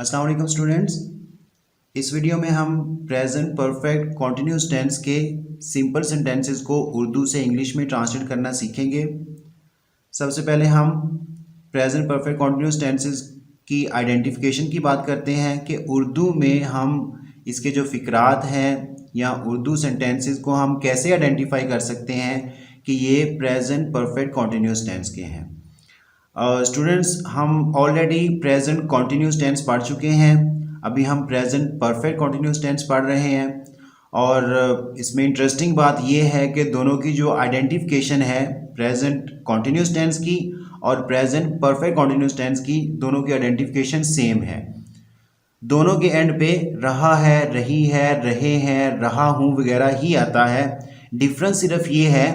अस्सलाम वालेकुम स्टूडेंट्स। इस वीडियो में हम प्रेजेंट परफेक्ट कॉन्टिन्यूस टेंस के सिंपल सेंटेंसेस को उर्दू से इंग्लिश में ट्रांसलेट करना सीखेंगे। सबसे पहले हम प्रेजेंट परफेक्ट कॉन्टिन्यूस टेंसेस की आइडेंटिफिकेशन की बात करते हैं कि उर्दू में हम इसके जो फ़िक्रात हैं या उर्दू सेंटेंसेस को हम कैसे आइडेंटिफाई कर सकते हैं कि ये प्रेजेंट परफेक्ट कॉन्टिन्यूस टेंस के हैं। स्टूडेंट्स हम ऑलरेडी प्रेजेंट कॉन्टिन्यूस टेंस पढ़ चुके हैं, अभी हम प्रेजेंट परफेक्ट कॉन्टिन्यूस टेंस पढ़ रहे हैं। और इसमें इंटरेस्टिंग बात यह है कि दोनों की जो आइडेंटिफिकेशन है प्रेजेंट कॉन्टिन्यूस टेंस की और प्रेजेंट परफेक्ट कॉन्टिन्यूस टेंस की, दोनों की आइडेंटिफिकेशन सेम है। दोनों के एंड पे रहा है, रही है, रहे हैं, रहा हूँ वगैरह ही आता है। डिफरेंस सिर्फ ये है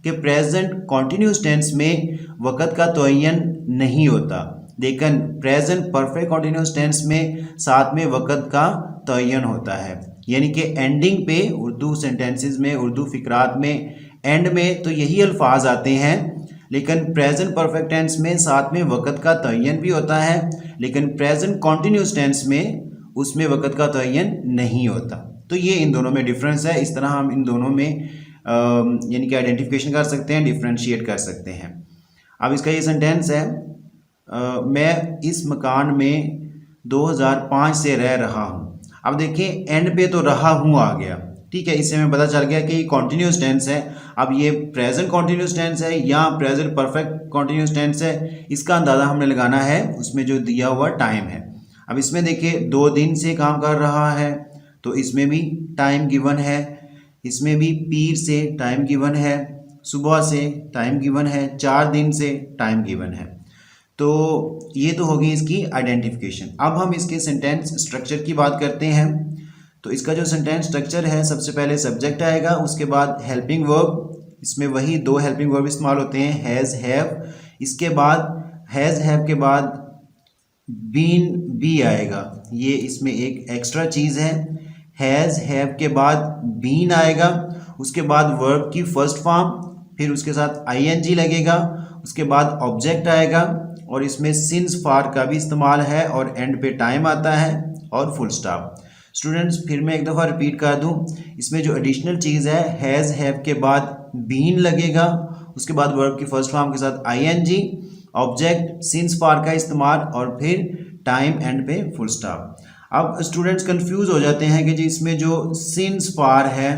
कि प्रेजेंट कॉन्टिन्यूस टेंस में वक़्त का तयन नहीं होता, लेकिन प्रेजेंट परफेक्ट कॉन्टिन्यूस टेंस में साथ में वक़्त का तयन होता है। यानी कि एंडिंग पे उर्दू सेंटेंसेस में, उर्दू फ़िक्रात में एंड में तो यही अल्फाज आते हैं, लेकिन प्रेजेंट परफेक्ट टेंस में साथ में वक़्त का तयन भी होता है, लेकिन प्रेजेंट कॉन्टिन्यूस टेंस में उसमें वक़्त का तयन नहीं होता। तो ये इन दोनों में डिफरेंस है। इस तरह हम इन दोनों में यानी कि आइडेंटिफिकेशन कर सकते हैं, डिफ्रेंशिएट कर सकते हैं। अब इसका ये सेंटेंस है, मैं इस मकान में 2005 से रह रहा हूँ। अब देखिए एंड पे तो रहा हूँ आ गया, ठीक है, इससे हमें पता चल गया कि ये कॉन्टिन्यूस टेंस है। अब ये प्रेजेंट कॉन्टिन्यूस टेंस है या प्रेजेंट परफेक्ट कॉन्टिन्यूस टेंस है, इसका अंदाज़ा हमने लगाना है उसमें जो दिया हुआ टाइम है। अब इसमें देखिए 2 दिन से काम कर रहा है, तो इसमें भी टाइम गिवन है। इसमें भी पीर से टाइम गिवन है, सुबह से टाइम गिवन है, 4 दिन से टाइम गिवन है। तो ये तो होगी इसकी आइडेंटिफिकेशन। अब हम इसके सेंटेंस स्ट्रक्चर की बात करते हैं। तो इसका जो सेंटेंस स्ट्रक्चर है, सबसे पहले सब्जेक्ट आएगा, उसके बाद हेल्पिंग वर्ब। इसमें वही 2 हेल्पिंग वर्ब इस्तेमाल होते हैं, हैज़, हैव। इसके बाद हैज़, हैव के बाद बीन, बी आएगा, ये इसमें एक एक्स्ट्रा चीज़ है। हैज़, हैव के बाद बीन आएगा, उसके बाद वर्ब की फर्स्ट फॉर्म, फिर उसके साथ आईएनजी लगेगा, उसके बाद ऑब्जेक्ट आएगा और इसमें सिंस फॉर का भी इस्तेमाल है और एंड पे टाइम आता है और फुल स्टॉप। स्टूडेंट्स फिर मैं एक दफ़ा रिपीट कर दूं, इसमें जो एडिशनल चीज़ है हैज़, हैव के बाद बीन लगेगा, उसके बाद वर्ब की फर्स्ट फॉर्म के साथ आईएनजी, ऑब्जेक्ट, सिंस फॉर का इस्तेमाल और फिर टाइम एंड पे फुल स्टॉप। अब स्टूडेंट्स कंफ्यूज हो जाते हैं कि जी इसमें जो सिंस फॉर है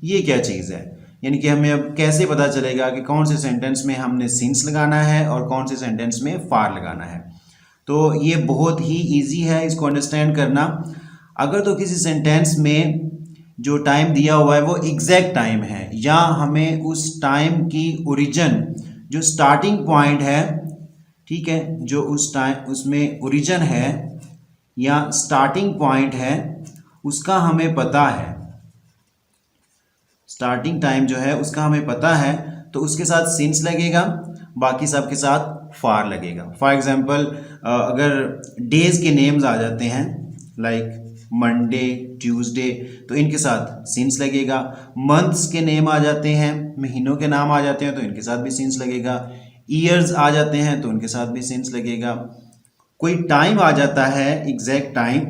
ये क्या चीज़ है, यानी कि हमें अब कैसे पता चलेगा कि कौन से सेंटेंस में हमने सिंस लगाना है और कौन से सेंटेंस में फॉर लगाना है। तो ये बहुत ही ईजी है इसको अंडरस्टैंड करना। अगर तो किसी सेंटेंस में जो टाइम दिया हुआ है वो एग्जैक्ट टाइम है, या हमें उस टाइम की ओरिजिन, जो स्टार्टिंग पॉइंट है, ठीक है, जो उस टाइम उसमें ओरिजिन है या स्टार्टिंग पॉइंट है, उसका हमें पता है, स्टार्टिंग टाइम जो है उसका हमें पता है, तो उसके साथ सिंस लगेगा, बाकी सब के साथ फॉर लगेगा। फॉर एग्जांपल अगर डेज के नेम्स आ जाते हैं लाइक मंडे, ट्यूसडे, तो इनके साथ सिंस लगेगा। मंथ्स के नेम आ जाते हैं, महीनों के नाम आ जाते हैं, तो इनके साथ भी सिंस लगेगा। ईयर्स आ जाते हैं तो उनके साथ भी सिंस लगेगा। कोई टाइम आ जाता है एग्जैक्ट टाइम,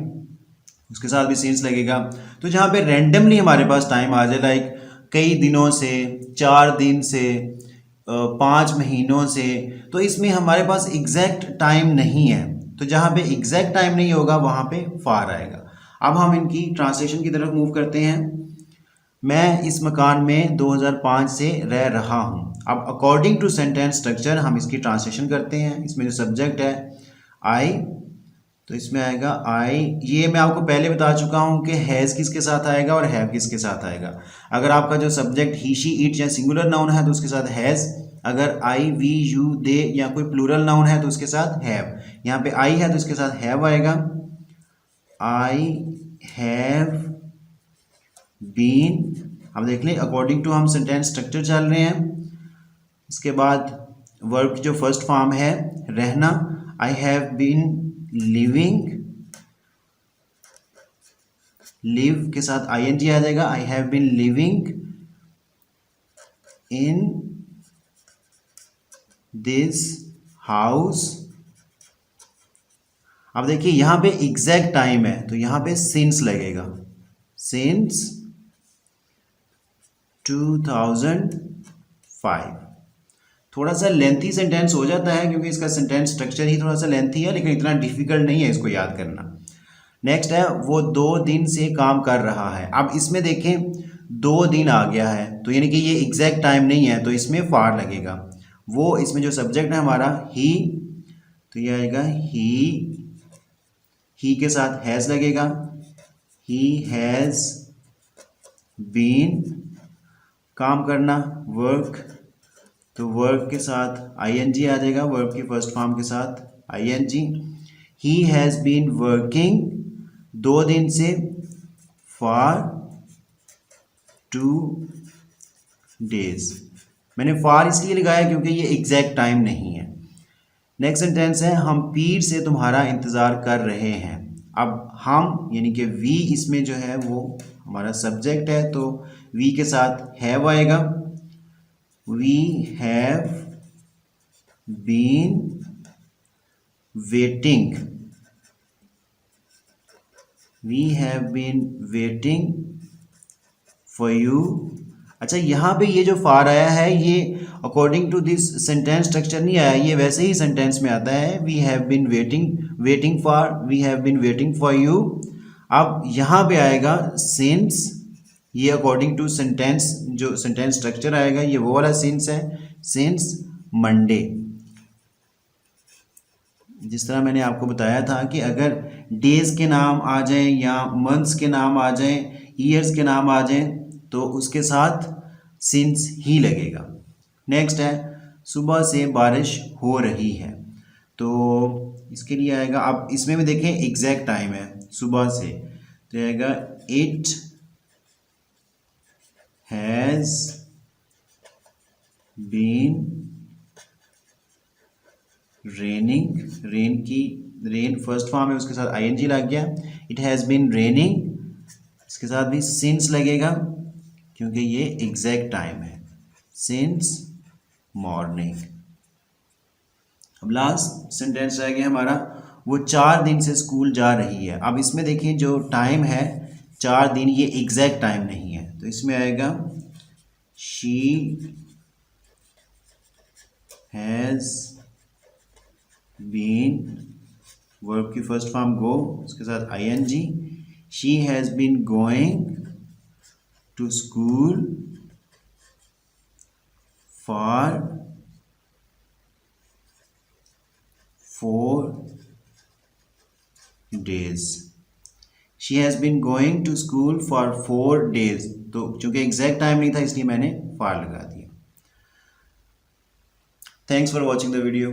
उसके साथ भी सिंस लगेगा। तो जहाँ पे रैंडमली हमारे पास टाइम आ जाए लाइक कई दिनों से, 4 दिन से, 5 महीनों से, तो इसमें हमारे पास एग्जैक्ट टाइम नहीं है, तो जहाँ पे एग्जैक्ट टाइम नहीं होगा वहाँ पे फॉर आएगा। अब हम इनकी ट्रांसलेशन की तरफ मूव करते हैं। मैं इस मकान में 2005 से रह रहा हूँ। अब अकॉर्डिंग टू सेंटेंस स्ट्रक्चर हम इसकी ट्रांसलेशन करते हैं। इसमें जो सब्जेक्ट है आई, तो इसमें आएगा आई। ये मैं आपको पहले बता चुका हूँ कि हैज़ किसके साथ आएगा और हैव किसके साथ आएगा। अगर आपका जो सब्जेक्ट ही, शी, इट या सिंगुलर नाउन है तो उसके साथ हैज़, अगर आई, वी, यू, दे या कोई प्लूरल नाउन है तो उसके साथ हैव। यहाँ पे आई है तो इसके साथ हैव आएगा। I have been. अब देख लें अकॉर्डिंग टू हम सेंटेंस स्ट्रक्चर चल रहे हैं। इसके बाद वर्ब की जो फर्स्ट फॉर्म है रहना, I have been living, live के साथ आईएनजी आ जाएगा, I have been living in this house, अब देखिए यहाँ पे एग्जैक्ट टाइम है तो यहाँ पे सिंस लगेगा, सिंस 2005। थोड़ा सा लेंथी सेंटेंस हो जाता है क्योंकि इसका सेंटेंस स्ट्रक्चर ही थोड़ा सा लेंथी है, लेकिन इतना डिफिकल्ट नहीं है इसको याद करना। नेक्स्ट है वो 2 दिन से काम कर रहा है। अब इसमें देखें 2 दिन आ गया है तो यानी कि ये एग्जैक्ट टाइम नहीं है तो इसमें फार लगेगा। वो इसमें जो सब्जेक्ट है हमारा ही, तो ये आएगा ही के साथ हैज़ लगेगा, ही हैज़ बीन, काम करना वर्क, तो वर्क के साथ आईएनजी आ जाएगा, वर्क की फर्स्ट फॉर्म के साथ ING. He has been working 2 दिन से फॉर 2 डेज। मैंने फॉर इसलिए लगाया क्योंकि ये एग्जैक्ट टाइम नहीं है। नेक्स्ट सेंटेंस है हम पीर से तुम्हारा इंतज़ार कर रहे हैं। अब हम यानी कि वी इसमें जो है वो हमारा सब्जेक्ट है तो वी के साथ हैव आएगा। We have been waiting, we have been waiting for you. अच्छा यहाँ पे ये जो फार आया है ये according to this sentence structure नहीं आया, ये वैसे ही सेंटेंस में आता है। We have been waiting for, we have been waiting for you. अब यहाँ पे आएगा सिंस, ये अकॉर्डिंग टू सेंटेंस जो सेंटेंस स्ट्रक्चर आएगा ये वो वाला सिंस है, सिंस मंडे। जिस तरह मैंने आपको बताया था कि अगर डेज के नाम आ जाएं या मंथ्स के नाम आ जाएं, ईयर्स के नाम आ जाएं तो उसके साथ सिंस ही लगेगा। नेक्स्ट है सुबह से बारिश हो रही है, तो इसके लिए आएगा, अब इसमें भी देखें एग्जैक्ट टाइम है सुबह से, तो आएगा it has been raining, rain first form है उसके साथ आईएनजी लग गया। इट हैज़ बीन रेनिंग, इसके साथ भी सिंस लगेगा क्योंकि ये एग्जैक्ट टाइम है, सिंस मॉर्निंग। अब लास्ट सेंटेंस रह गया हमारा वो 4 दिन से स्कूल जा रही है। अब इसमें देखिए जो टाइम है 4 दिन, ये एग्जैक्ट टाइम नहीं है तो इसमें आएगा शी हैज़ बीन, वर्ब की फर्स्ट फॉर्म गो उसके साथ ING, she has been going to school for 4 days। She has been going to school for 4 days, तो चूंकि एग्जैक्ट टाइम नहीं था इसलिए मैंने फॉर लगा दिया। Thanks for watching the video.